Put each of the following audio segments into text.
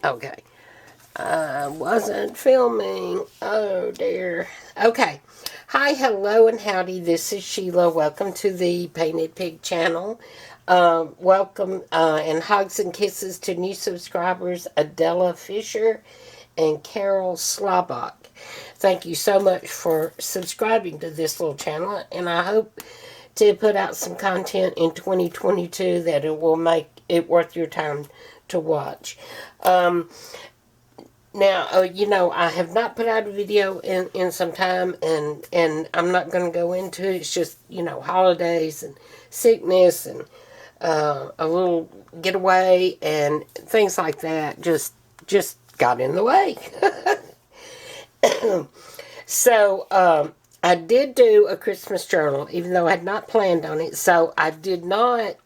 Okay. I wasn't filming. Oh, dear. Okay. Hi, hello, and howdy. This is Sheila. Welcome to the Painted Pig channel. Welcome and hugs and kisses to new subscribers Adela Fisher and Carol Slobach. Thank you so much for subscribing to this little channel, and I hope to put out some content in 2022 that it will make it worth your time to watch. Now, I have not put out a video in some time, and I'm not going to go into it. It's just, holidays and sickness and a little getaway and things like that just got in the way. So, I did do a Christmas journal, even though I had not planned on it. So, I did not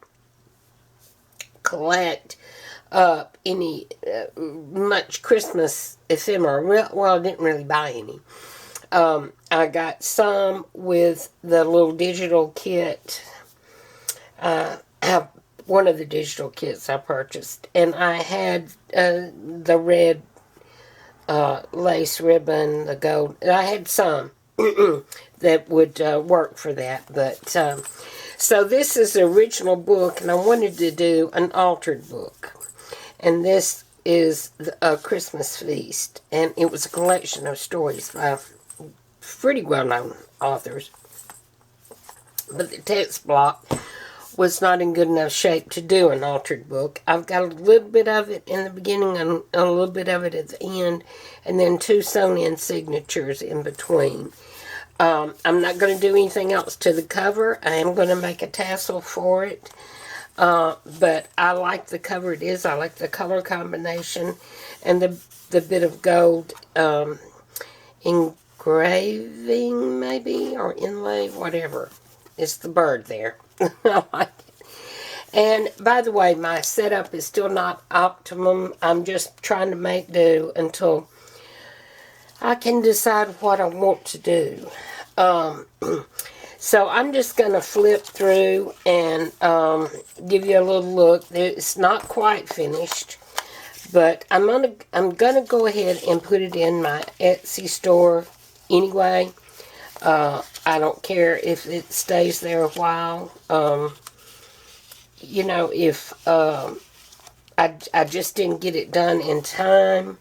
collect up any much Christmas ephemera. Well, I didn't really buy any. I got some with the little digital kit. I have one of the digital kits I purchased, and I had the red lace ribbon, the gold. I had some that would work for that, but so this is the original book, and I wanted to do an altered book. And this is a Christmas Feast. And it was a collection of stories by pretty well-known authors. But the text block was not in good enough shape to do an altered book. I've got a little bit of it in the beginning and a little bit of it at the end. And then 2 sewn-in signatures in between. I'm not going to do anything else to the cover. I am going to make a tassel for it. But I like the cover it is. I like the color combination and the bit of gold engraving maybe, or inlay, whatever. It's the bird there. I like it. And by the way, my setup is still not optimum. I'm just trying to make do until I can decide what I want to do. So I'm just going to flip through and give you a little look. It's not quite finished, but I'm gonna go ahead and put it in my Etsy store anyway. I don't care if it stays there a while. If I just didn't get it done in time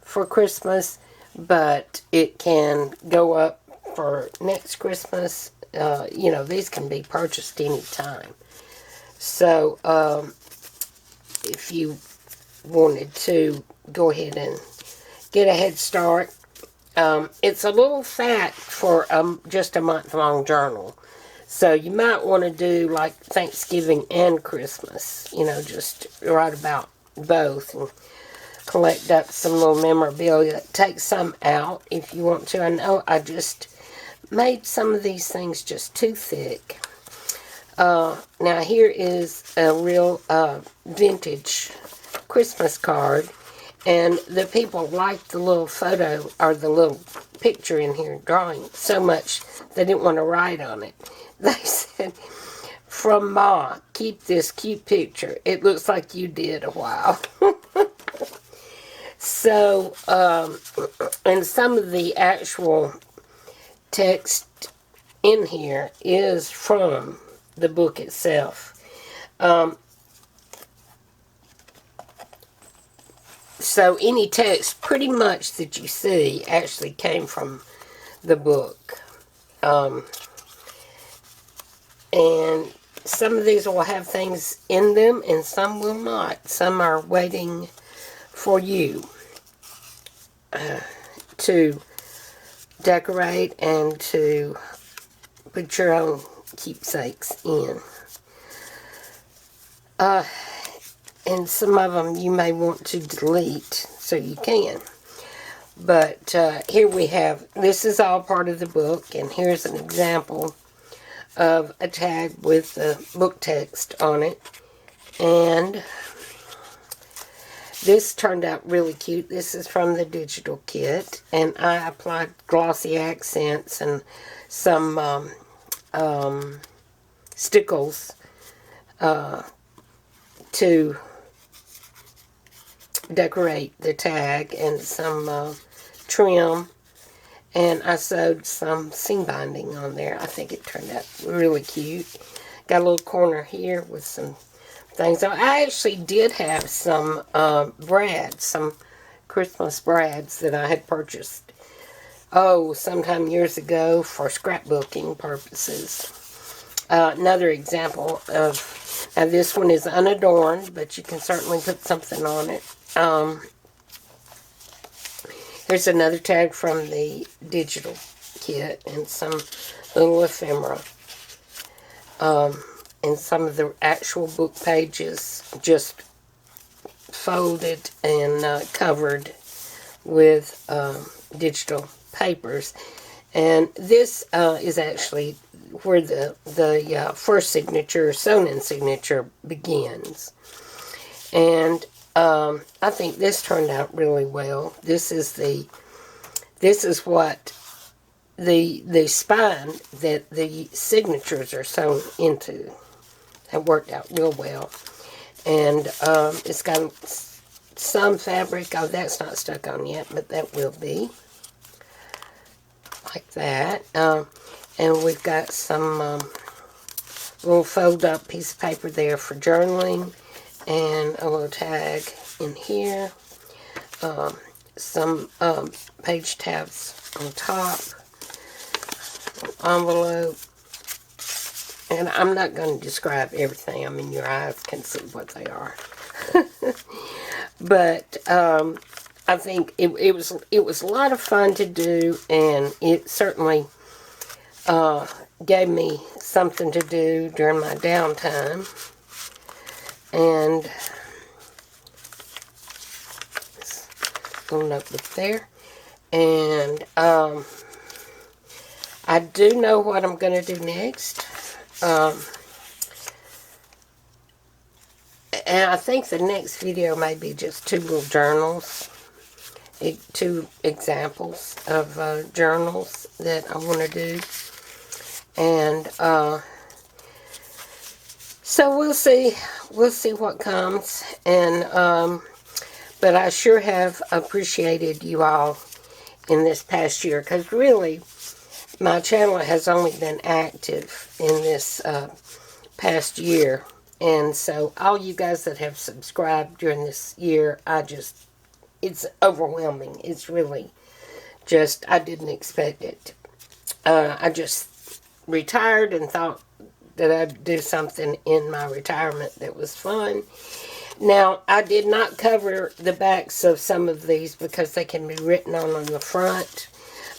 for Christmas, but it can go up for next Christmas. These can be purchased anytime. So, if you wanted to go ahead and get a head start, it's a little fat for just a month-long journal. So, you might want to do like Thanksgiving and Christmas, just write about both and collect up some little memorabilia. Take some out if you want to. I know I just made some of these things just too thick. Now here is a real vintage Christmas card, and the people liked the little photo or the little picture in here drawing so much they didn't want to write on it. They said, "From Ma, keep this cute picture. It looks like you did a while." So, and some of the actual text in here is from the book itself. So any text pretty much that you see actually came from the book. And some of these will have things in them and some will not. Some are waiting for you to decorate and to put your own keepsakes in. And some of them you may want to delete, so you can. But here we have, this is all part of the book, and here's an example of a tag with the book text on it. And this turned out really cute. This is from the digital kit, and I applied glossy accents and some stickles to decorate the tag and some trim. And I sewed some seam binding on there. I think it turned out really cute. Got a little corner here with some things. I actually did have some brads, some Christmas brads that I had purchased, sometime years ago for scrapbooking purposes. Another example of, now this one is unadorned, but you can certainly put something on it. Here's another tag from the digital kit and some little ephemera. And some of the actual book pages just folded and covered with digital papers. And this is actually where the first signature, sewn-in signature, begins. And I think this turned out really well. This is what the spine that the signatures are sewn into. That worked out real well. And it's got some fabric. Oh, that's not stuck on yet, but that will be. Like that. And we've got some little fold-up piece of paper there for journaling. And a little tag in here. Some page tabs on top. Envelope. And I'm not going to describe everything. I mean, your eyes can see what they are. But I think it was a lot of fun to do, and it certainly gave me something to do during my downtime. And little notebook there. And I do know what I'm going to do next. And I think the next video may be just two little journals. Two examples of journals that I want to do. And so we'll see what comes. And but I sure have appreciated you all in this past year, because really my channel has only been active in this past year. And so all you guys that have subscribed during this year, it's overwhelming. It's really just, I didn't expect it. I just retired and thought that I'd do something in my retirement that was fun. Now, I did not cover the backs of some of these because they can be written on the front,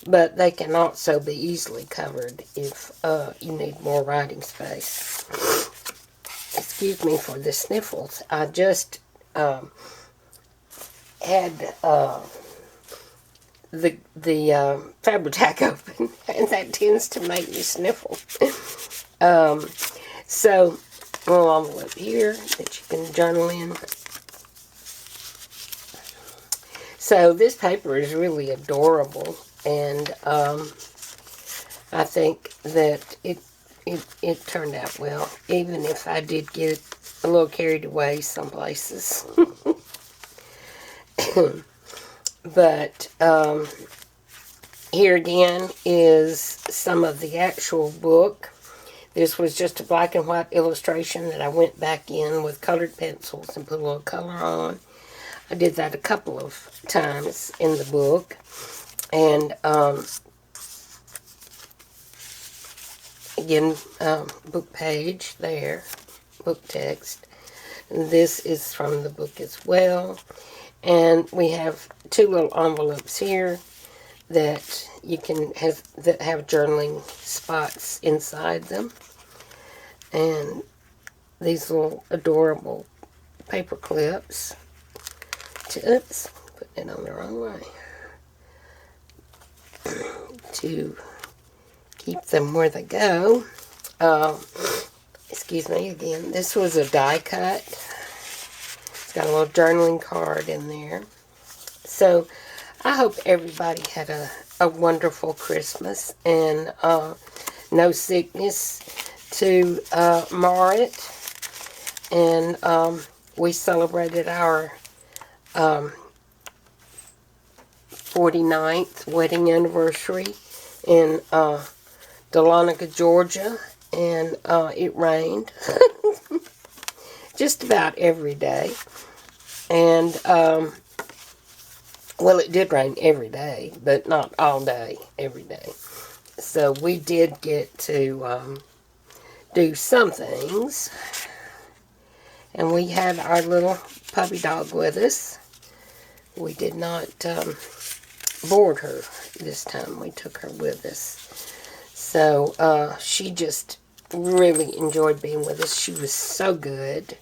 but they can also be easily covered if you need more writing space. Excuse me for the sniffles. I just had the Fabri-Tac open, and that tends to make me sniffle. So, a little envelope here that you can journal in. So this paper is really adorable, and I think that it turned out well, even if I did get a little carried away some places. But here again is some of the actual book. This was just a black and white illustration that I went back in with colored pencils and put a little color on. I did that a couple of times in the book. And again, book page there, book text. And this is from the book as well. And we have two little envelopes here that you can have journaling spots inside them. And these little adorable paper clips. Oops, putting it on the wrong way. To keep them where they go. Excuse me again. This was a die cut. It's got a little journaling card in there. So I hope everybody had a wonderful Christmas and no sickness to mar it. And we celebrated our 49th wedding anniversary in Dahlonega, Georgia, and it rained just about every day. And, well, it did rain every day, but not all day, every day. So we did get to do some things. And we had our little puppy dog with us. We did not board her this time. We took her with us. So she just really enjoyed being with us. She was so good.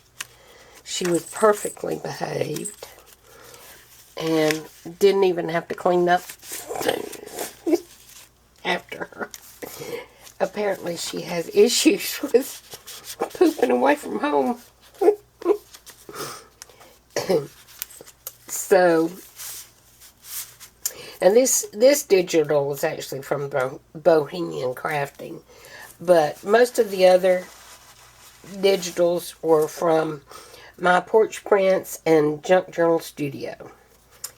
She was perfectly behaved. And didn't even have to clean up after her. Apparently she has issues with pooping away from home. So, and this digital was actually from Bohemian Crafting, but most of the other digitals were from My Porch Prints and Junk Journal Studio,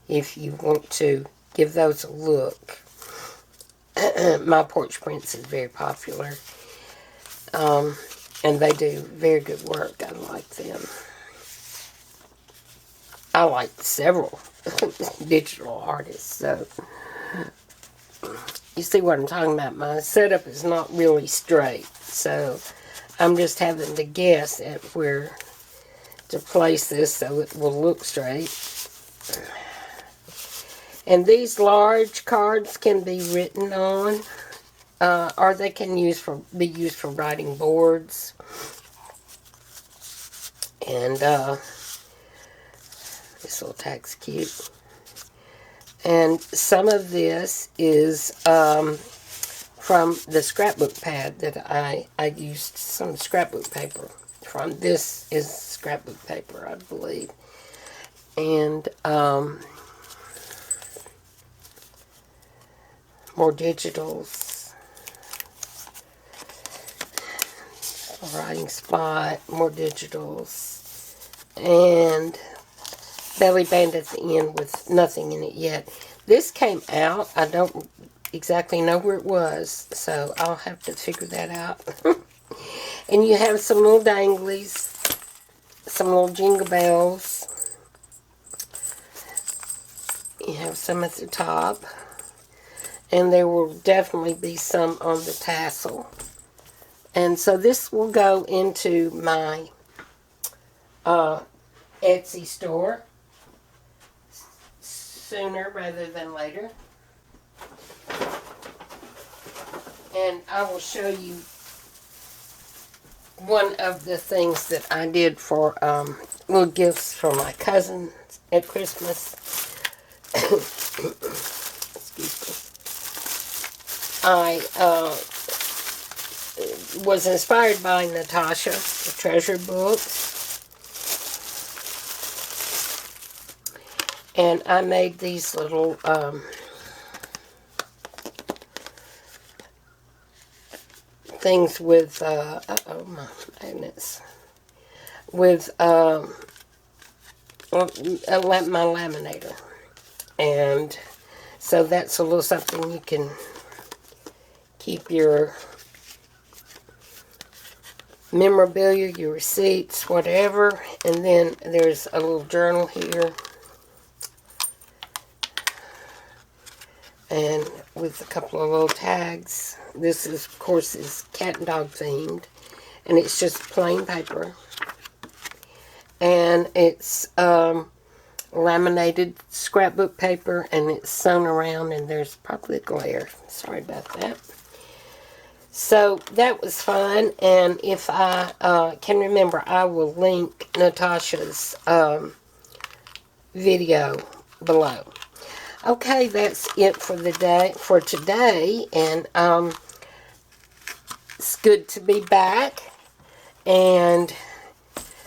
if you want to give those a look. My Porch Prints is very popular, and they do very good work. I like them. I like several digital artists, so you see what I'm talking about. My setup is not really straight, so I'm just having to guess at where to place this so it will look straight. And these large cards can be written on, or they can be used for writing boards. And this little tag's cute. And some of this is from the scrapbook pad that I used some scrapbook paper from. This is scrapbook paper, I believe. And more digitals. A writing spot, more digitals. And belly band at the end with nothing in it yet. This came out. I don't exactly know where it was, so I'll have to figure that out. And you have some little danglies, some little jingle bells. You have some at the top. And there will definitely be some on the tassel. And so this will go into my Etsy store sooner rather than later. And I will show you one of the things that I did for little gifts for my cousins at Christmas. Excuse me. I was inspired by Natasha, the treasure books. And I made these little things with, oh my goodness, with my laminator. And so that's a little something you can keep your memorabilia, your receipts, whatever. And then there's a little journal here. And with a couple of little tags. This is, of course, is cat and dog themed. And it's just plain paper. And it's laminated scrapbook paper, and it's sewn around, and there's probably glare. Sorry about that. So that was fun, and if I can remember, I will link Natasha's video below. Okay, that's it for today, and it's good to be back. And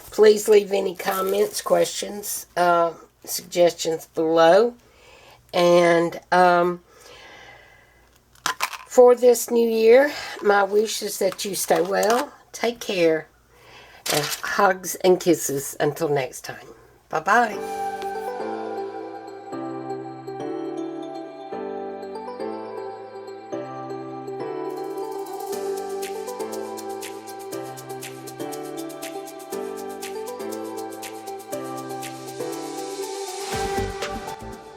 please leave any comments, questions, suggestions below. And for this new year, my wish is that you stay well, take care, and hugs and kisses until next time. Bye-bye.